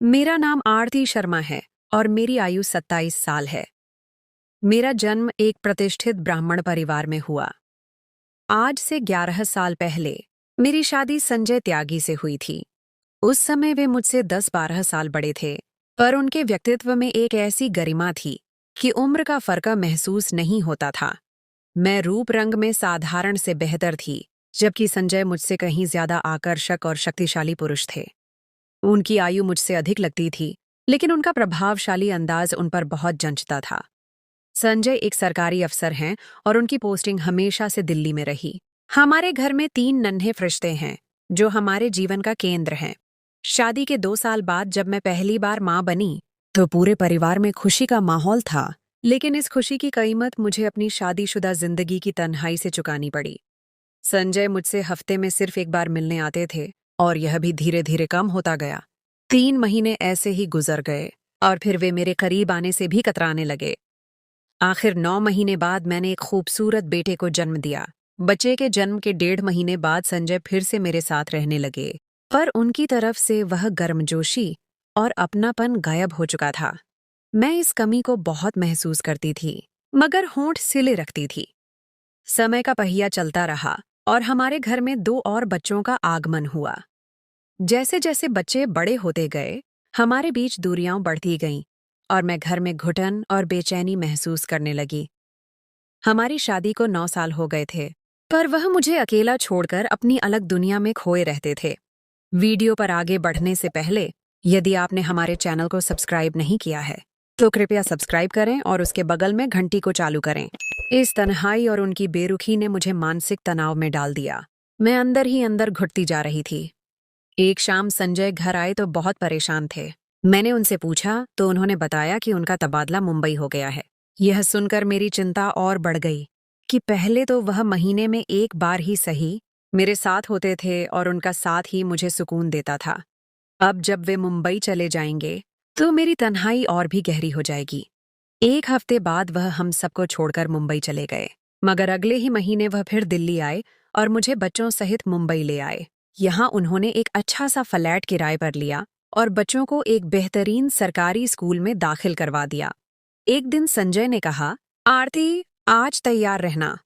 मेरा नाम आरती शर्मा है और मेरी आयु 27 साल है। मेरा जन्म एक प्रतिष्ठित ब्राह्मण परिवार में हुआ। आज से 11 साल पहले मेरी शादी संजय त्यागी से हुई थी। उस समय वे मुझसे 10-12 साल बड़े थे, पर उनके व्यक्तित्व में एक ऐसी गरिमा थी कि उम्र का फर्क महसूस नहीं होता था। मैं रूप रंग में साधारण से बेहतर थी, जबकि संजय मुझसे कहीं ज्यादा आकर्षक और शक्तिशाली पुरुष थे। उनकी आयु मुझसे अधिक लगती थी, लेकिन उनका प्रभावशाली अंदाज उन पर बहुत जंचता था। संजय एक सरकारी अफसर हैं और उनकी पोस्टिंग हमेशा से दिल्ली में रही। हमारे घर में 3 नन्हे फरिश्ते हैं, जो हमारे जीवन का केंद्र हैं। शादी के 2 साल बाद जब मैं पहली बार मां बनी, तो पूरे परिवार में खुशी का माहौल था, लेकिन इस खुशी की कीमत मुझे अपनी शादीशुदा जिंदगी की तन्हाई से चुकानी पड़ी। संजय मुझसे हफ्ते में सिर्फ एक बार मिलने आते थे, और यह भी धीरे धीरे कम होता गया। 3 महीने ऐसे ही गुजर गए और फिर वे मेरे करीब आने से भी कतराने लगे। आखिर 9 महीने बाद मैंने एक खूबसूरत बेटे को जन्म दिया। बच्चे के जन्म के 1.5 महीने बाद संजय फिर से मेरे साथ रहने लगे, पर उनकी तरफ से वह गर्मजोशी और अपनापन गायब हो चुका था। मैं इस कमी को बहुत महसूस करती थी, मगर होंठ सिले रखती थी। समय का पहिया चलता रहा और हमारे घर में 2 और बच्चों का आगमन हुआ। जैसे जैसे बच्चे बड़े होते गए, हमारे बीच दूरियां बढ़ती गईं और मैं घर में घुटन और बेचैनी महसूस करने लगी। हमारी शादी को 9 साल हो गए थे, पर वह मुझे अकेला छोड़कर अपनी अलग दुनिया में खोए रहते थे। वीडियो पर आगे बढ़ने से पहले, यदि आपने हमारे चैनल को सब्सक्राइब नहीं किया है, तो कृपया सब्सक्राइब करें और उसके बगल में घंटी को चालू करें। इस तन्हाई और उनकी बेरुखी ने मुझे मानसिक तनाव में डाल दिया। मैं अंदर ही अंदर घुटती जा रही थी। एक शाम संजय घर आए तो बहुत परेशान थे। मैंने उनसे पूछा तो उन्होंने बताया कि उनका तबादला मुंबई हो गया है। यह सुनकर मेरी चिंता और बढ़ गई कि पहले तो वह महीने में एक बार ही सही मेरे साथ होते थे और उनका साथ ही मुझे सुकून देता था। अब जब वे मुंबई चले जाएंगे तो मेरी तन्हाई और भी गहरी हो जाएगी। 1 हफ्ते बाद वह हम सबको छोड़कर मुंबई चले गए, मगर अगले ही महीने वह फिर दिल्ली आए और मुझे बच्चों सहित मुंबई ले आए। यहाँ उन्होंने एक अच्छा सा फ्लैट किराए पर लिया और बच्चों को एक बेहतरीन सरकारी स्कूल में दाखिल करवा दिया। एक दिन संजय ने कहा, आरती, आज तैयार रहना,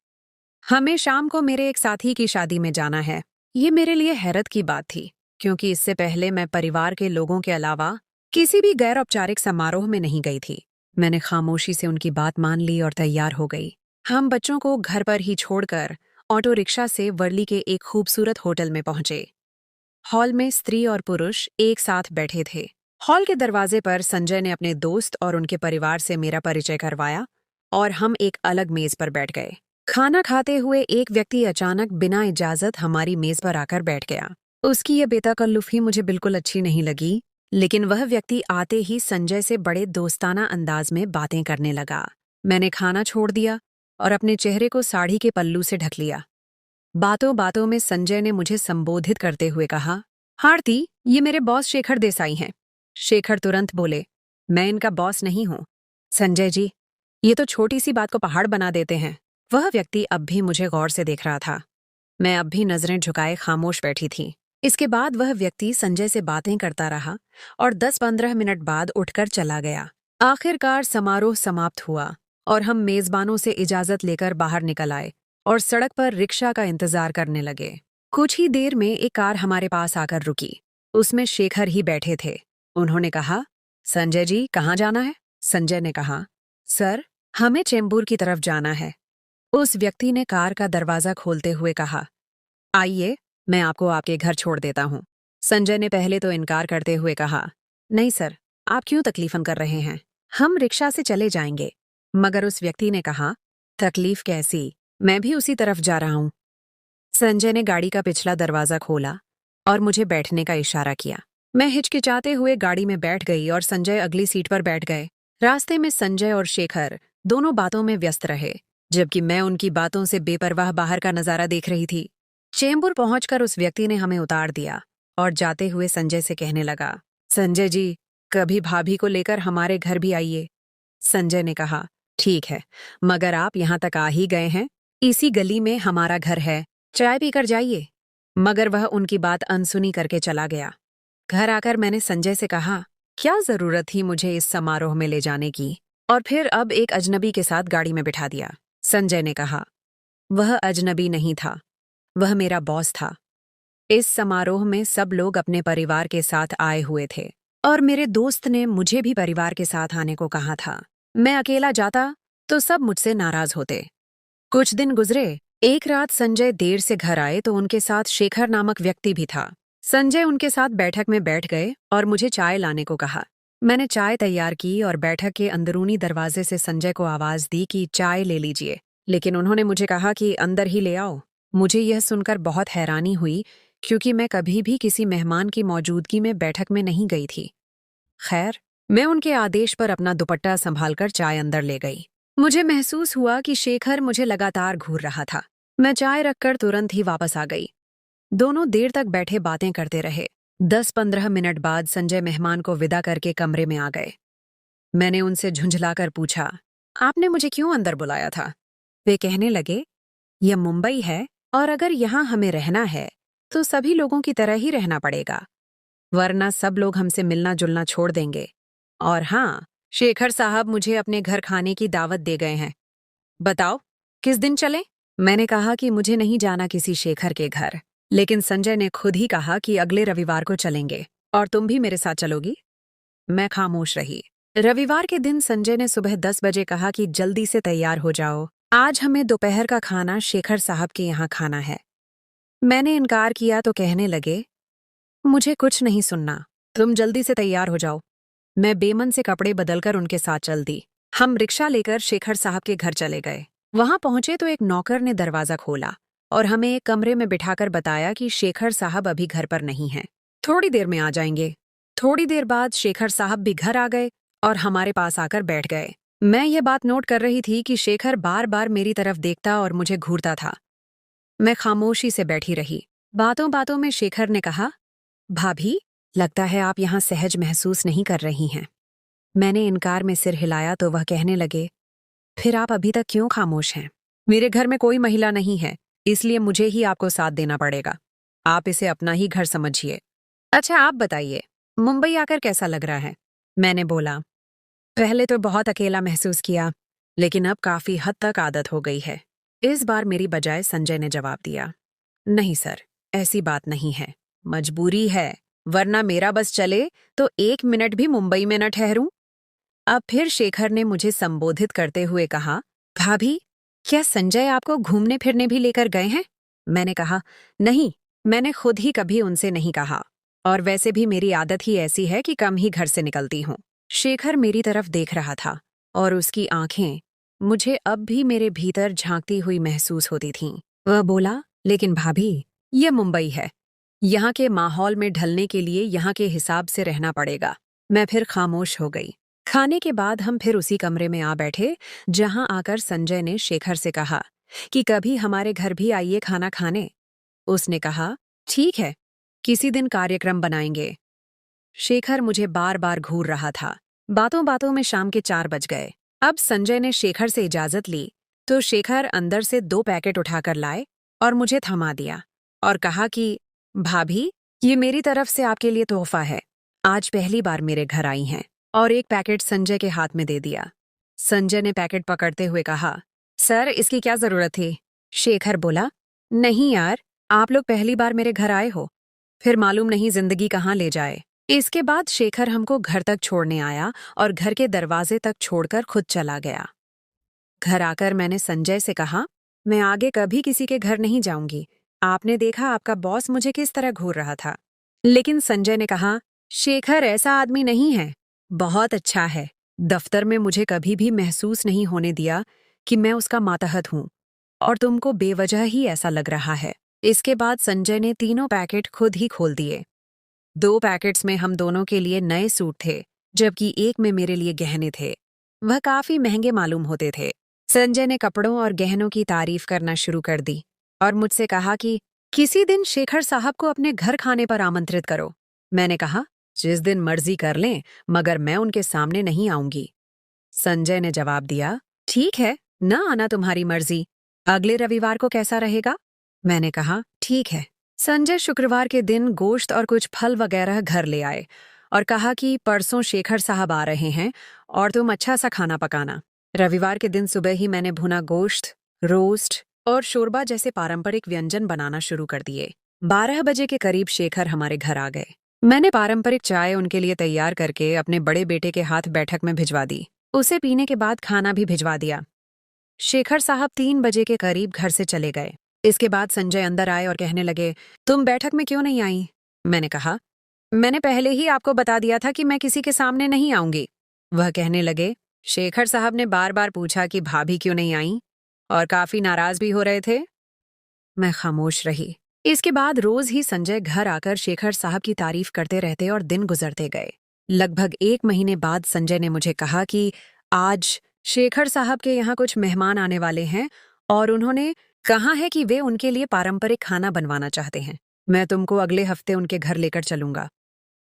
हमें शाम को मेरे एक साथी की शादी में जाना है। ये मेरे लिए हैरत की बात थी, क्योंकि इससे पहले मैं परिवार के लोगों के अलावा किसी भी गैर औपचारिक समारोह में नहीं गई थी। मैंने खामोशी से उनकी बात मान ली और तैयार हो गई। हम बच्चों को घर पर ही छोड़कर ऑटो रिक्शा से वर्ली के एक खूबसूरत होटल में पहुंचे। हॉल में स्त्री और पुरुष एक साथ बैठे थे। हॉल के दरवाजे पर संजय ने अपने दोस्त और उनके परिवार से मेरा परिचय करवाया और हम एक अलग मेज पर बैठ गए। खाना खाते हुए एक व्यक्ति अचानक बिना इजाजत हमारी मेज पर आकर बैठ गया। उसकी ये बेतकल्लुफी मुझे बिल्कुल अच्छी नहीं लगी, लेकिन वह व्यक्ति आते ही संजय से बड़े दोस्ताना अंदाज में बातें करने लगा। मैंने खाना छोड़ दिया और अपने चेहरे को साड़ी के पल्लू से ढक लिया। बातों बातों में संजय ने मुझे संबोधित करते हुए कहा, आरती, ये मेरे बॉस शेखर देसाई हैं। शेखर तुरंत बोले, मैं इनका बॉस नहीं हूं। संजय जी, ये तो छोटी सी बात को पहाड़ बना देते हैं। वह व्यक्ति अब भी मुझे गौर से देख रहा था। मैं अब भी नजरें झुकाए खामोश बैठी थी। इसके बाद वह व्यक्ति संजय से बातें करता रहा और 10-15 मिनट बाद उठकर चला गया। आखिरकार समारोह समाप्त हुआ और हम मेजबानों से इजाजत लेकर बाहर निकल आए और सड़क पर रिक्शा का इंतजार करने लगे। कुछ ही देर में एक कार हमारे पास आकर रुकी। उसमें शेखर ही बैठे थे। उन्होंने कहा, संजय जी, कहाँ जाना है? संजय ने कहा, सर, हमें चेंबूर की तरफ जाना है। उस व्यक्ति ने कार का दरवाजा खोलते हुए कहा, आइए, मैं आपको आपके घर छोड़ देता हूँ। संजय ने पहले तो इनकार करते हुए कहा, नहीं सर, आप क्यों तकलीफन कर रहे हैं? हम रिक्शा से चले जाएंगे। मगर उस व्यक्ति ने कहा, तकलीफ कैसी, मैं भी उसी तरफ जा रहा हूँ। संजय ने गाड़ी का पिछला दरवाजा खोला और मुझे बैठने का इशारा किया। मैं हिचकिचाते हुए गाड़ी में बैठ गई और संजय अगली सीट पर बैठ गए। रास्ते में संजय और शेखर दोनों बातों में व्यस्त रहे, जबकि मैं उनकी बातों से बेपरवाह बाहर का नजारा देख रही थी। चेंबूर पहुंचकर उस व्यक्ति ने हमें उतार दिया और जाते हुए संजय से कहने लगा, संजय जी, कभी भाभी को लेकर हमारे घर भी आइए। संजय ने कहा, ठीक है, मगर आप यहाँ तक आ ही गए हैं, इसी गली में हमारा घर है, चाय पीकर जाइए। मगर वह उनकी बात अनसुनी करके चला गया। घर आकर मैंने संजय से कहा, क्या जरूरत थी मुझे इस समारोह में ले जाने की? और फिर अब एक अजनबी के साथ गाड़ी में बिठा दिया। संजय ने कहा। वह अजनबी नहीं था, वह मेरा बॉस था। इस समारोह में सब लोग अपने परिवार के साथ आए हुए थे और मेरे दोस्त ने मुझे भी परिवार के साथ आने को कहा था। मैं अकेला जाता तो सब मुझसे नाराज होते। कुछ दिन गुजरे। एक रात संजय देर से घर आए तो उनके साथ शेखर नामक व्यक्ति भी था। संजय उनके साथ बैठक में बैठ गए और मुझे चाय लाने को कहा। मैंने चाय तैयार की और बैठक के अंदरूनी दरवाजे से संजय को आवाज दी कि चाय ले लीजिए, लेकिन उन्होंने मुझे कहा कि अंदर ही ले आओ। मुझे यह सुनकर बहुत हैरानी हुई, क्योंकि मैं कभी भी किसी मेहमान की मौजूदगी में बैठक में नहीं गई थी। खैर, मैं उनके आदेश पर अपना दुपट्टा संभालकर चाय अंदर ले गई। मुझे महसूस हुआ कि शेखर मुझे लगातार घूर रहा था। मैं चाय रखकर तुरंत ही वापस आ गई। दोनों देर तक बैठे बातें करते रहे। 10-15 मिनट बाद संजय मेहमान को विदा करके कमरे में आ गए। मैंने उनसे झुंझलाकर पूछा, आपने मुझे क्यों अंदर बुलाया था? वे कहने लगे, यह मुंबई है और अगर यहाँ हमें रहना है तो सभी लोगों की तरह ही रहना पड़ेगा, वरना सब लोग हमसे मिलना जुलना छोड़ देंगे। और हाँ, शेखर साहब मुझे अपने घर खाने की दावत दे गए हैं। बताओ, किस दिन चलें? मैंने कहा कि मुझे नहीं जाना किसी शेखर के घर, लेकिन संजय ने खुद ही कहा कि अगले रविवार को चलेंगे और तुम भी मेरे साथ चलोगी? मैं खामोश रही। रविवार के दिन संजय ने सुबह 10 बजे कहा कि जल्दी से तैयार हो जाओ, आज हमें दोपहर का खाना शेखर साहब के यहाँ खाना है। मैंने इनकार किया तो कहने लगे, मुझे कुछ नहीं सुनना, तुम जल्दी से तैयार हो जाओ। मैं बेमन से कपड़े बदलकर उनके साथ चल दी। हम रिक्शा लेकर शेखर साहब के घर चले गए। वहां पहुंचे तो एक नौकर ने दरवाजा खोला और हमें एक कमरे में बिठाकर बताया कि शेखर साहब अभी घर पर नहीं हैं, थोड़ी देर में आ जाएंगे। थोड़ी देर बाद शेखर साहब भी घर आ गए और हमारे पास आकर बैठ गए। मैं ये बात नोट कर रही थी कि शेखर बार बार मेरी तरफ देखता और मुझे घूरता था। मैं खामोशी से बैठी रही। बातों बातों में शेखर ने कहा, भाभी, लगता है आप यहाँ सहज महसूस नहीं कर रही हैं। मैंने इनकार में सिर हिलाया तो वह कहने लगे, फिर आप अभी तक क्यों खामोश हैं? मेरे घर में कोई महिला नहीं है, इसलिए मुझे ही आपको साथ देना पड़ेगा। आप इसे अपना ही घर समझिए। अच्छा, आप बताइए, मुंबई आकर कैसा लग रहा है? मैंने बोला। पहले तो बहुत अकेला महसूस किया, लेकिन अब काफी हद तक आदत हो गई है। इस बार मेरी बजाय संजय ने जवाब दिया, नहीं सर, ऐसी बात नहीं है, मजबूरी है, वरना मेरा बस चले तो 1 मिनट भी मुंबई में न ठहरूं। अब फिर शेखर ने मुझे संबोधित करते हुए कहा, भाभी, क्या संजय आपको घूमने फिरने भी लेकर गए हैं? मैंने कहा, नहीं, मैंने खुद ही कभी उनसे नहीं कहा, और वैसे भी मेरी आदत ही ऐसी है कि कम ही घर से निकलती हूँ। शेखर मेरी तरफ देख रहा था और उसकी आंखें मुझे अब भी मेरे भीतर झांकती हुई महसूस होती थीं। वह बोला, लेकिन भाभी, यह मुंबई है, यहाँ के माहौल में ढलने के लिए यहाँ के हिसाब से रहना पड़ेगा। मैं फिर खामोश हो गई। खाने के बाद हम फिर उसी कमरे में आ बैठे जहां आकर संजय ने शेखर से कहा कि कभी हमारे घर भी आइए खाना खाने। उसने कहा, ठीक है, किसी दिन कार्यक्रम बनाएंगे। शेखर मुझे बार बार घूर रहा था। बातों बातों में शाम के 4 बज गए। अब संजय ने शेखर से इजाजत ली तो शेखर अंदर से 2 पैकेट उठाकर लाए और मुझे थमा दिया और कहा कि भाभी, ये मेरी तरफ से आपके लिए तोहफा है, आज पहली बार मेरे घर आई हैं, और एक पैकेट संजय के हाथ में दे दिया। संजय ने पैकेट पकड़ते हुए कहा, सर, इसकी क्या जरूरत थी? शेखर बोला, नहीं यार, आप लोग पहली बार मेरे घर आए हो, फिर मालूम नहीं जिंदगी कहाँ ले जाए। इसके बाद शेखर हमको घर तक छोड़ने आया और घर के दरवाजे तक छोड़कर खुद चला गया। घर आकर मैंने संजय से कहा, मैं आगे कभी किसी के घर नहीं जाऊंगी। आपने देखा आपका बॉस मुझे किस तरह घूर रहा था। लेकिन संजय ने कहा, शेखर ऐसा आदमी नहीं है, बहुत अच्छा है। दफ्तर में मुझे कभी भी महसूस नहीं होने दिया कि मैं उसका मातहत हूं, और तुमको बेवजह ही ऐसा लग रहा है। इसके बाद संजय ने तीनों पैकेट खुद ही खोल दिए। 2 पैकेट्स में हम दोनों के लिए नए सूट थे, जबकि एक में मेरे लिए गहने थे। वह काफी महंगे मालूम होते थे। संजय ने कपड़ों और गहनों की तारीफ करना शुरू कर दी और मुझसे कहा कि किसी दिन शेखर साहब को अपने घर खाने पर आमंत्रित करो। मैंने कहा, जिस दिन मर्जी कर लें, मगर मैं उनके सामने नहीं आऊंगी। संजय ने जवाब दिया, ठीक है, न आना तुम्हारी मर्जी। अगले रविवार को कैसा रहेगा? मैंने कहा, ठीक है। संजय शुक्रवार के दिन गोश्त और कुछ फल वगैरह घर ले आए और कहा कि परसों शेखर साहब आ रहे हैं और तुम अच्छा सा खाना पकाना। रविवार के दिन सुबह ही मैंने भुना गोश्त, रोस्ट और शोरबा जैसे पारंपरिक व्यंजन बनाना शुरू कर दिए। 12 बजे के करीब शेखर हमारे घर आ गए। मैंने पारंपरिक चाय उनके लिए तैयार करके अपने बड़े बेटे के हाथ बैठक में भिजवा दी। उसे पीने के बाद खाना भी भिजवा दिया। शेखर साहब 3 बजे के करीब घर से चले गए। इसके बाद संजय अंदर आए और कहने लगे, तुम बैठक में क्यों नहीं आई? मैंने कहा, मैंने पहले ही आपको बता दिया था कि मैं किसी के सामने नहीं आऊंगी। वह कहने लगे, शेखर साहब ने बार बार पूछा कि भाभी क्यों नहीं आई और काफी नाराज भी हो रहे थे। मैं खामोश रही। इसके बाद रोज ही संजय घर आकर शेखर साहब की तारीफ करते रहते और दिन गुजरते गए। लगभग 1 महीने बाद संजय ने मुझे कहा कि आज शेखर साहब के यहाँ कुछ मेहमान आने वाले हैं और उन्होंने कहा है कि वे उनके लिए पारंपरिक खाना बनवाना चाहते हैं। मैं तुमको अगले हफ्ते उनके घर लेकर चलूंगा।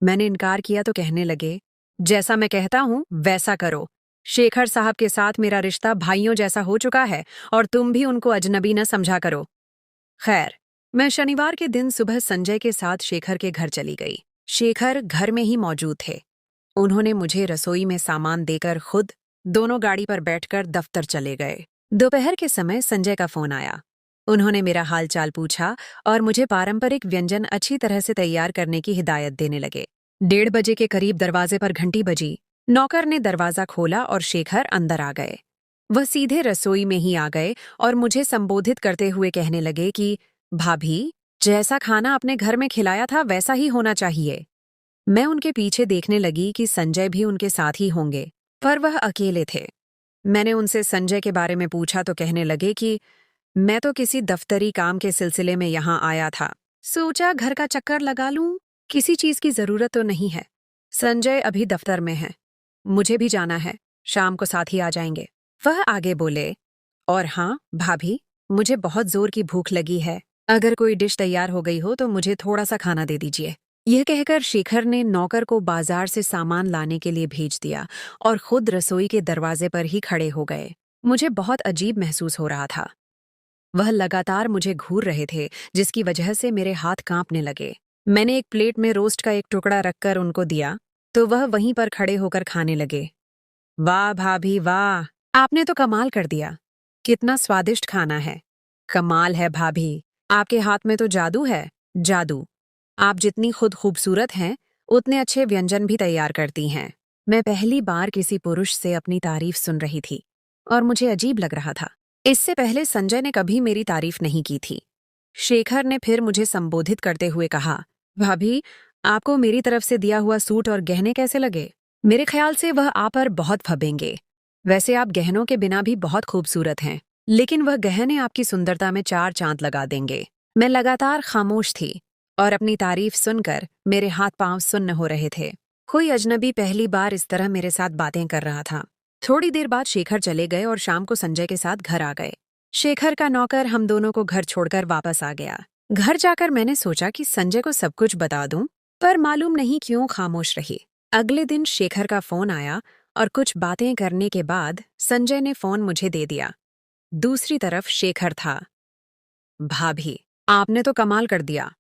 मैंने इनकार किया तो कहने लगे, जैसा मैं कहता हूं वैसा करो। शेखर साहब के साथ मेरा रिश्ता भाइयों जैसा हो चुका है और तुम भी उनको अजनबी न समझा करो। खैर, मैं शनिवार के दिन सुबह संजय के साथ शेखर के घर चली गई। शेखर घर में ही मौजूद थे। उन्होंने मुझे रसोई में सामान देकर खुद दोनों गाड़ी पर बैठकर दफ्तर चले गए। दोपहर के समय संजय का फोन आया। उन्होंने मेरा हालचाल पूछा और मुझे पारंपरिक व्यंजन अच्छी तरह से तैयार करने की हिदायत देने लगे। 1:30 बजे के करीब दरवाजे पर घंटी बजी। नौकर ने दरवाजा खोला और शेखर अंदर आ गए। वह सीधे रसोई में ही आ गए और मुझे संबोधित करते हुए कहने लगे कि भाभी, जैसा खाना अपने घर में खिलाया था वैसा ही होना चाहिए। मैं उनके पीछे देखने लगी कि संजय भी उनके साथ ही होंगे, पर वह अकेले थे। मैंने उनसे संजय के बारे में पूछा तो कहने लगे कि मैं तो किसी दफ्तरी काम के सिलसिले में यहाँ आया था। सोचा घर का चक्कर लगा लूं, किसी चीज की जरूरत तो नहीं है। संजय अभी दफ्तर में है, मुझे भी जाना है, शाम को साथ ही आ जाएंगे। वह आगे बोले, और हाँ भाभी, मुझे बहुत जोर की भूख लगी है। अगर कोई डिश तैयार हो गई हो तो मुझे थोड़ा सा खाना दे दीजिए। यह कहकर शेखर ने नौकर को बाजार से सामान लाने के लिए भेज दिया और खुद रसोई के दरवाजे पर ही खड़े हो गए। मुझे बहुत अजीब महसूस हो रहा था। वह लगातार मुझे घूर रहे थे, जिसकी वजह से मेरे हाथ कांपने लगे। मैंने एक प्लेट में रोस्ट का एक टुकड़ा रखकर उनको दिया तो वह वहीं पर खड़े होकर खाने लगे। वाह भाभी वाह, आपने तो कमाल कर दिया। कितना स्वादिष्ट खाना है। कमाल है भाभी, आपके हाथ में तो जादू है, जादू। आप जितनी खुद खूबसूरत हैं, उतने अच्छे व्यंजन भी तैयार करती हैं। मैं पहली बार किसी पुरुष से अपनी तारीफ सुन रही थी और मुझे अजीब लग रहा था। इससे पहले संजय ने कभी मेरी तारीफ नहीं की थी। शेखर ने फिर मुझे संबोधित करते हुए कहा, भाभी, आपको मेरी तरफ से दिया हुआ सूट और गहने कैसे लगे? मेरे ख्याल से वह आप पर बहुत फबेंगे। वैसे आप गहनों के बिना भी बहुत खूबसूरत हैं, लेकिन वह गहने आपकी सुंदरता में 4 चांद लगा देंगे। मैं लगातार खामोश थी और अपनी तारीफ सुनकर मेरे हाथ पांव सुन्न हो रहे थे। कोई अजनबी पहली बार इस तरह मेरे साथ बातें कर रहा था। थोड़ी देर बाद शेखर चले गए और शाम को संजय के साथ घर आ गए। शेखर का नौकर हम दोनों को घर छोड़कर वापस आ गया। घर जाकर मैंने सोचा कि संजय को सब कुछ बता दूं, पर मालूम नहीं क्यों खामोश रही। अगले दिन शेखर का फोन आया और कुछ बातें करने के बाद संजय ने फोन मुझे दे दिया। दूसरी तरफ शेखर था। भाभी, आपने तो कमाल कर दिया।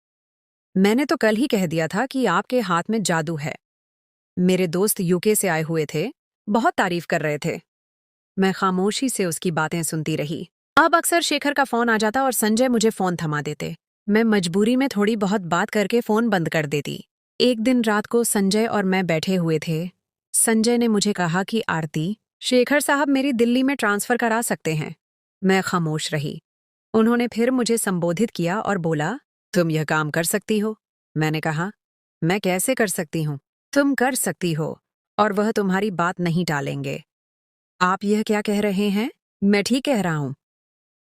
मैंने तो कल ही कह दिया था कि आपके हाथ में जादू है। मेरे दोस्त यूके से आए हुए थे, बहुत तारीफ कर रहे थे। मैं खामोशी से उसकी बातें सुनती रही। अब अक्सर शेखर का फोन आ जाता और संजय मुझे फोन थमा देते। मैं मजबूरी में थोड़ी बहुत बात करके फोन बंद कर देती। एक दिन रात को संजय और मैं बैठे हुए थे। संजय ने मुझे कहा कि आरती, शेखर साहब मेरी दिल्ली में ट्रांसफर करा सकते हैं। मैं खामोश रही। उन्होंने फिर मुझे संबोधित किया और बोला, तुम यह काम कर सकती हो? मैंने कहा, मैं कैसे कर सकती हूँ? तुम कर सकती हो और वह तुम्हारी बात नहीं टालेंगे। आप यह क्या कह रहे हैं? मैं ठीक कह रहा हूँ।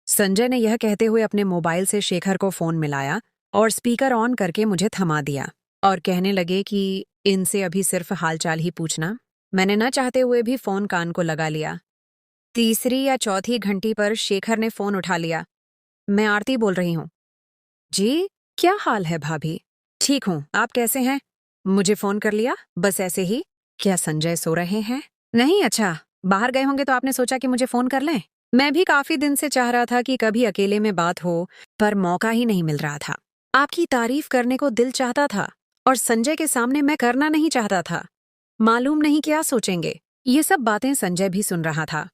संजय ने यह कहते हुए अपने मोबाइल से शेखर को फोन मिलाया और स्पीकर ऑन करके मुझे थमा दिया और कहने लगे कि इनसे अभी सिर्फ हालचाल ही पूछना। मैंने न चाहते हुए भी फोन कान को लगा लिया। तीसरी या चौथी घंटी पर शेखर ने फोन उठा लिया। मैं आरती बोल रही हूँ। जी, क्या हाल है भाभी? ठीक हूँ, आप कैसे हैं? मुझे फोन कर लिया बस ऐसे ही? क्या संजय सो रहे हैं? नहीं, अच्छा, बाहर गए होंगे तो आपने सोचा कि मुझे फोन कर लें। मैं भी काफी दिन से चाह रहा था कि कभी अकेले में बात हो, पर मौका ही नहीं मिल रहा था। आपकी तारीफ करने को दिल चाहता था और संजय के सामने मैं करना नहीं चाहता था। मालूम नहीं क्या सोचेंगे। ये सब बातें संजय भी सुन रहा था।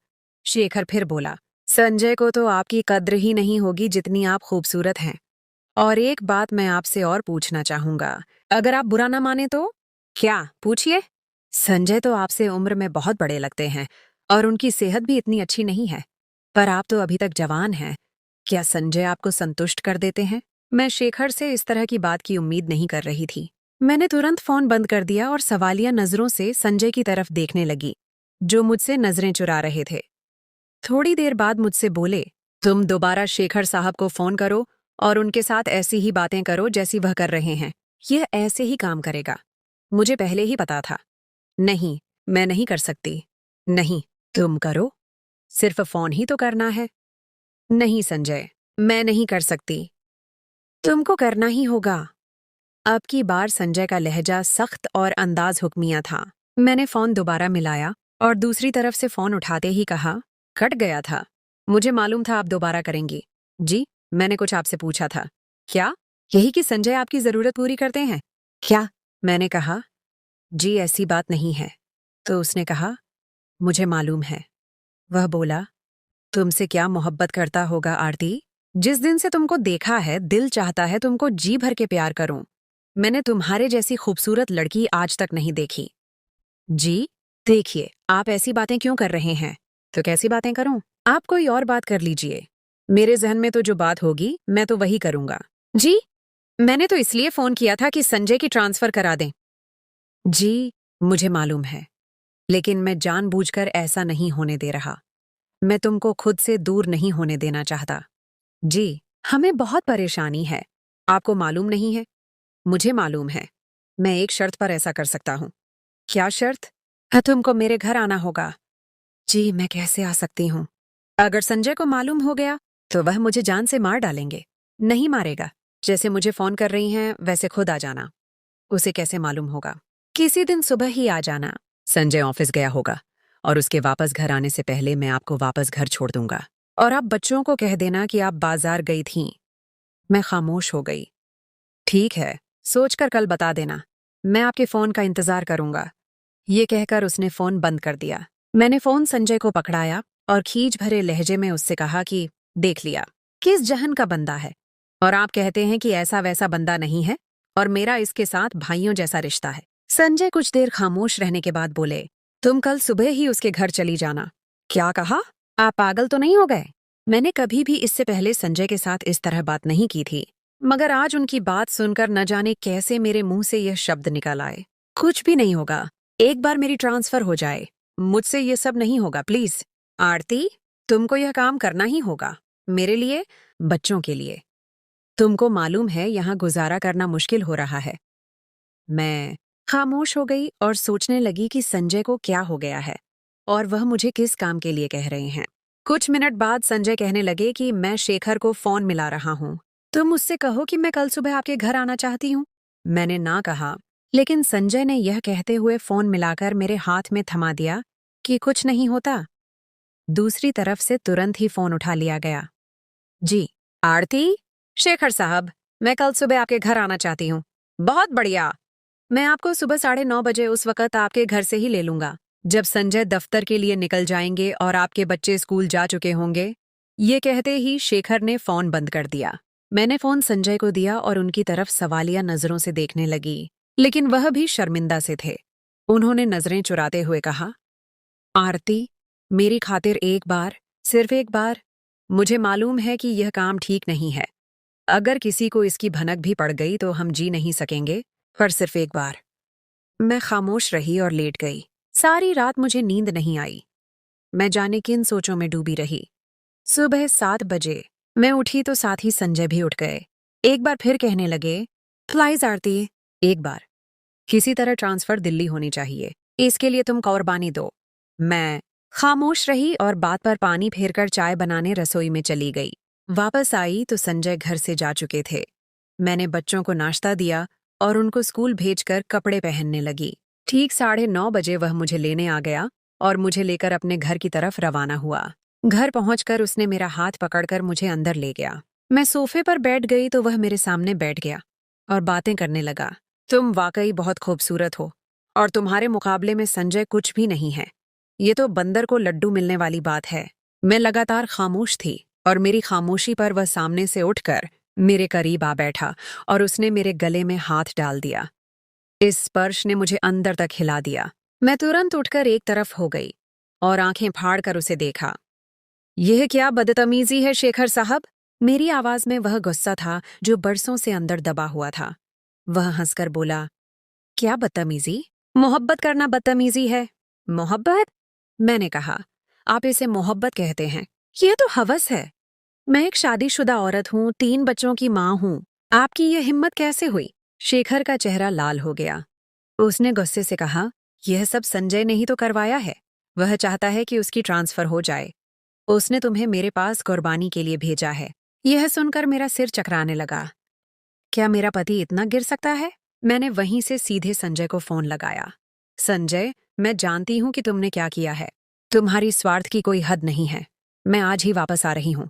शेखर फिर बोला, संजय को तो आपकी कद्र ही नहीं होगी जितनी आप खूबसूरत हैं। और एक बात मैं आपसे और पूछना चाहूंगा, अगर आप बुरा ना माने तो। क्या, पूछिए। संजय तो आपसे उम्र में बहुत बड़े लगते हैं और उनकी सेहत भी इतनी अच्छी नहीं है, पर आप तो अभी तक जवान हैं। क्या संजय आपको संतुष्ट कर देते हैं? मैं शेखर से इस तरह की बात की उम्मीद नहीं कर रही थी। मैंने तुरंत फोन बंद कर दिया और सवालिया नजरों से संजय की तरफ देखने लगी, जो मुझसे नजरें चुरा रहे थे। थोड़ी देर बाद मुझसे बोले, तुम दोबारा शेखर साहब को फोन करो और उनके साथ ऐसी ही बातें करो जैसी वह कर रहे हैं। यह ऐसे ही काम करेगा, मुझे पहले ही पता था। नहीं, मैं नहीं कर सकती। नहीं, तुम करो, सिर्फ फोन ही तो करना है। नहीं संजय, मैं नहीं कर सकती। तुमको करना ही होगा। अब की बार संजय का लहजा सख्त और अंदाज हुक्मिया था। मैंने फोन दोबारा मिलाया और दूसरी तरफ से फोन उठाते ही कहा, कट गया था। मुझे मालूम था आप दोबारा करेंगी। जी, मैंने कुछ आपसे पूछा था। क्या? यही कि संजय आपकी जरूरत पूरी करते हैं? क्या? मैंने कहा, जी ऐसी बात नहीं है। तो उसने कहा, मुझे मालूम है। वह बोला, तुमसे क्या मोहब्बत करता होगा आरती। जिस दिन से तुमको देखा है दिल चाहता है तुमको जी भर के प्यार करूं। मैंने तुम्हारे जैसी खूबसूरत लड़की आज तक नहीं देखी। जी, देखिए आप ऐसी बातें क्यों कर रहे हैं? तो कैसी बातें करूं? आप कोई और बात कर लीजिए। मेरे जहन में तो जो बात होगी मैं तो वही करूंगा। जी, मैंने तो इसलिए फोन किया था कि संजय की ट्रांसफर करा दें। जी, मुझे मालूम है, लेकिन मैं जानबूझकर ऐसा नहीं होने दे रहा। मैं तुमको खुद से दूर नहीं होने देना चाहता। जी, हमें बहुत परेशानी है। आपको मालूम नहीं है? मुझे मालूम है। मैं एक शर्त पर ऐसा कर सकता हूँ। क्या शर्त? तुमको मेरे घर आना होगा। जी, मैं कैसे आ सकती हूँ? अगर संजय को मालूम हो गया तो वह मुझे जान से मार डालेंगे। नहीं मारेगा। जैसे मुझे फोन कर रही हैं वैसे खुद आ जाना। उसे कैसे मालूम होगा? किसी दिन सुबह ही आ जाना। संजय ऑफिस गया होगा और उसके वापस घर आने से पहले मैं आपको वापस घर छोड़ दूंगा और आप बच्चों को कह देना कि आप बाजार गई थीं। मैं खामोश हो गई। ठीक है, सोचकर कल बता देना। मैं आपके फोन का इंतजार करूंगा। ये कहकर उसने फोन बंद कर दिया। मैंने फोन संजय को पकड़ाया और खींच भरे लहजे में उससे कहा कि देख लिया, किस जहन का बंदा है। और आप कहते हैं कि ऐसा वैसा बंदा नहीं है और मेरा इसके साथ भाइयों जैसा रिश्ता है। संजय कुछ देर खामोश रहने के बाद बोले, तुम कल सुबह ही उसके घर चली जाना। क्या कहा? आप पागल तो नहीं हो गए? मैंने कभी भी इससे पहले संजय के साथ इस तरह बात नहीं की थी, मगर आज उनकी बात सुनकर न जाने कैसे मेरे मुंह से यह शब्द निकल आए। कुछ भी नहीं होगा, एक बार मेरी ट्रांसफर हो जाए, मुझसे ये सब नहीं होगा। प्लीज आरती, तुमको यह काम करना ही होगा, मेरे लिए, बच्चों के लिए। तुमको मालूम है यहाँ गुजारा करना मुश्किल हो रहा है। मैं खामोश हो गई और सोचने लगी कि संजय को क्या हो गया है और वह मुझे किस काम के लिए कह रहे हैं। कुछ मिनट बाद संजय कहने लगे कि मैं शेखर को फोन मिला रहा हूँ, तुम उससे कहो कि मैं कल सुबह आपके घर आना चाहती हूँ। मैंने ना कहा, लेकिन संजय ने यह कहते हुए फोन मिलाकर मेरे हाथ में थमा दिया कि कुछ नहीं होता। दूसरी तरफ से तुरंत ही फोन उठा लिया गया। जी, आरती, शेखर साहब, मैं कल सुबह आपके घर आना चाहती हूँ। बहुत बढ़िया, मैं आपको सुबह 9:30 बजे उस वक्त आपके घर से ही ले लूंगा, जब संजय दफ्तर के लिए निकल जाएंगे और आपके बच्चे स्कूल जा चुके होंगे। ये कहते ही शेखर ने फोन बंद कर दिया। मैंने फोन संजय को दिया और उनकी तरफ सवालिया नजरों से देखने लगी, लेकिन वह भी शर्मिंदा से थे। उन्होंने नजरें चुराते हुए कहा, आरती, मेरी खातिर एक बार, सिर्फ एक बार। मुझे मालूम है कि यह काम ठीक नहीं है। अगर किसी को इसकी भनक भी पड़ गई तो हम जी नहीं सकेंगे, पर सिर्फ एक बार। मैं खामोश रही और लेट गई। सारी रात मुझे नींद नहीं आई। मैं जाने किन सोचों में डूबी रही। सुबह 7 बजे मैं उठी तो साथ ही संजय भी उठ गए। एक बार फिर कहने लगे, प्लीज आरती, एक बार, किसी तरह ट्रांसफर दिल्ली होनी चाहिए, इसके लिए तुम कुर्बानी दो। मैं खामोश रही और बात पर पानी फेरकर चाय बनाने रसोई में चली गई। वापस आई तो संजय घर से जा चुके थे। मैंने बच्चों को नाश्ता दिया और उनको स्कूल भेजकर कपड़े पहनने लगी। ठीक 9:30 बजे वह मुझे लेने आ गया और मुझे लेकर अपने घर की तरफ रवाना हुआ। घर पहुंचकर उसने मेरा हाथ पकड़कर मुझे अंदर ले गया। मैं सोफे पर बैठ गई तो वह मेरे सामने बैठ गया और बातें करने लगा। तुम वाकई बहुत खूबसूरत हो और तुम्हारे मुकाबले में संजय कुछ भी नहीं है। ये तो बंदर को लड्डू मिलने वाली बात है। मैं लगातार खामोश थी और मेरी खामोशी पर वह सामने से उठकर मेरे करीब आ बैठा और उसने मेरे गले में हाथ डाल दिया। इस स्पर्श ने मुझे अंदर तक हिला दिया। मैं तुरंत उठकर एक तरफ हो गई और आंखें फाड़कर उसे देखा। यह क्या बदतमीजी है शेखर साहब? मेरी आवाज में वह गुस्सा था जो बरसों से अंदर दबा हुआ था। वह हंसकर बोला, क्या बदतमीजी? मोहब्बत करना बदतमीजी है? मोहब्बत? मैंने कहा, आप इसे मोहब्बत कहते हैं? यह तो हवस है। मैं एक शादीशुदा औरत हूँ, 3 बच्चों की माँ हूँ। आपकी यह हिम्मत कैसे हुई? शेखर का चेहरा लाल हो गया। उसने गुस्से से कहा, यह सब संजय ने ही तो करवाया है। वह चाहता है कि उसकी ट्रांसफर हो जाए। उसने तुम्हें मेरे पास कुर्बानी के लिए भेजा है। यह सुनकर मेरा सिर चकराने लगा। क्या मेरा पति इतना गिर सकता है? मैंने वहीं से सीधे संजय को फोन लगाया। संजय, मैं जानती हूं कि तुमने क्या किया है। तुम्हारी स्वार्थ की कोई हद नहीं है। मैं आज ही वापस आ रही हूं।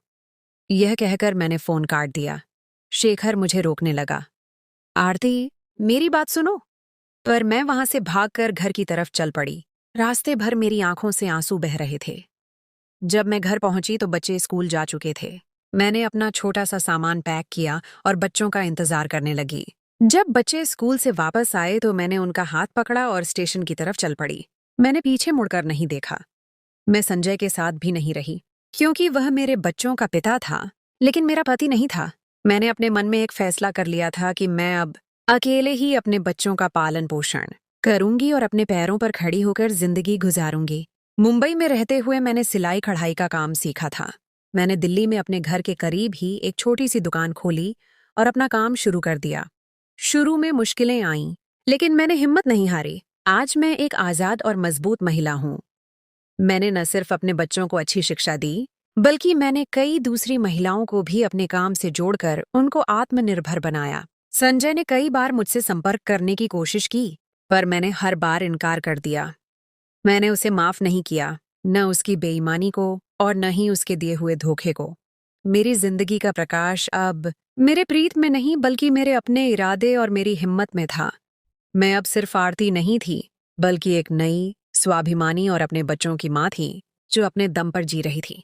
यह कहकर मैंने फोन काट दिया। शेखर मुझे रोकने लगा। आरती, मेरी बात सुनो। पर मैं वहां से भागकर घर की तरफ चल पड़ी। रास्ते भर मेरी आंखों से आंसू बह रहे थे। जब मैं घर पहुंची तो बच्चे स्कूल जा चुके थे। मैंने अपना छोटा सा सामान पैक किया और बच्चों का इंतजार करने लगी। जब बच्चे स्कूल से वापस आए तो मैंने उनका हाथ पकड़ा और स्टेशन की तरफ चल पड़ी। मैंने पीछे मुड़कर नहीं देखा। मैं संजय के साथ भी नहीं रही, क्योंकि वह मेरे बच्चों का पिता था, लेकिन मेरा पति नहीं था। मैंने अपने मन में एक फैसला कर लिया था कि मैं अब अकेले ही अपने बच्चों का पालन पोषण करूंगी और अपने पैरों पर खड़ी होकर जिंदगी गुजारूंगी। मुंबई में रहते हुए मैंने सिलाई कढ़ाई का काम सीखा था। मैंने दिल्ली में अपने घर के करीब ही एक छोटी सी दुकान खोली और अपना काम शुरू कर दिया। शुरू में मुश्किलें आईं, लेकिन मैंने हिम्मत नहीं हारी। आज मैं एक आज़ाद और मजबूत महिला हूँ। मैंने न सिर्फ अपने बच्चों को अच्छी शिक्षा दी, बल्कि मैंने कई दूसरी महिलाओं को भी अपने काम से जोड़कर उनको आत्मनिर्भर बनाया। संजय ने कई बार मुझसे संपर्क करने की कोशिश की, पर मैंने हर बार इनकार कर दिया। मैंने उसे माफ नहीं किया, न उसकी बेईमानी को और न ही उसके दिए हुए धोखे को। मेरी जिंदगी का प्रकाश अब मेरे प्रीत में नहीं, बल्कि मेरे अपने इरादे और मेरी हिम्मत में था। मैं अब सिर्फ आरती नहीं थी, बल्कि एक नई, स्वाभिमानी और अपने बच्चों की माँ थी, जो अपने दम पर जी रही थी।